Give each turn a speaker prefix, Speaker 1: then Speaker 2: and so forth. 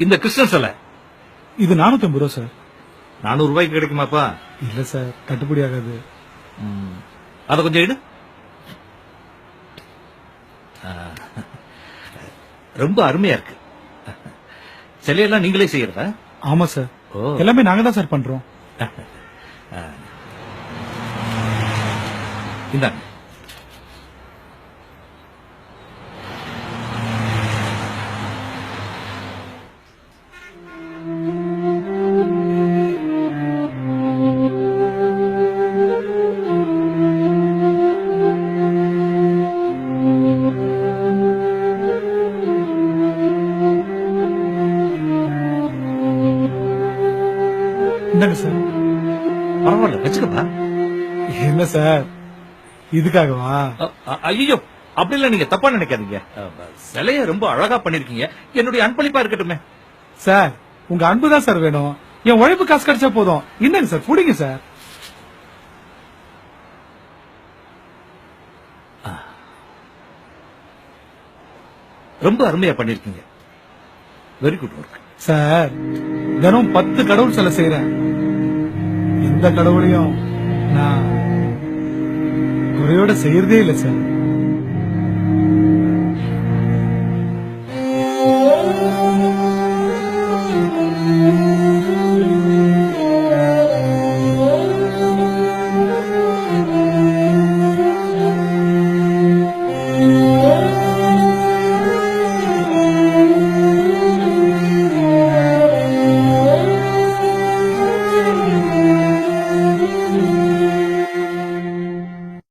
Speaker 1: இந்த கிருஷ்ணன் சிலை
Speaker 2: இது 450 ரூபா சார்.
Speaker 1: 400 ரூபாய்க்கு கிடைக்குமாப்பா?
Speaker 2: இல்ல சார், கட்டுப்படி ஆகாது.
Speaker 1: அத கொஞ்சம் எடு. ரொம்ப அருமையா இருக்கு. சிலையெல்லாம் நீங்களே செய்யறதா?
Speaker 2: ஆமா சார்,
Speaker 1: ஓ,
Speaker 2: எல்லாமே நாங்க தான் சார் பண்றோம்.
Speaker 1: இந்தாங்க.
Speaker 2: இந்தாங்க சார்.
Speaker 1: பரவாயில்ல, வச்சுக்கப்பா.
Speaker 2: என்ன சார், இதுக்காகவா?
Speaker 1: ஐயோ, அப்படிலாம் நீங்க தப்பா நினைக்காதீங்க. சிலைய ரொம்ப அழகா பண்ணிருக்கீங்க. என்னுடைய அன்பளிப்பா இருக்கட்டுமே.
Speaker 2: சார், உங்க அன்பு தான் சார் வேணும். என் உழைப்பு காசு கிடைச்சா போதும். இந்தாங்க சார், புடிங்க சார்.
Speaker 1: ரொம்ப அருமையா பண்ணிருக்கீங்க. Very good work.
Speaker 2: சார், தினம் 10 கடவுள் சிலை செய்யறேன். எந்த கடவுளையும் நான் குறையோட செய்யறதே இல்ல சார்.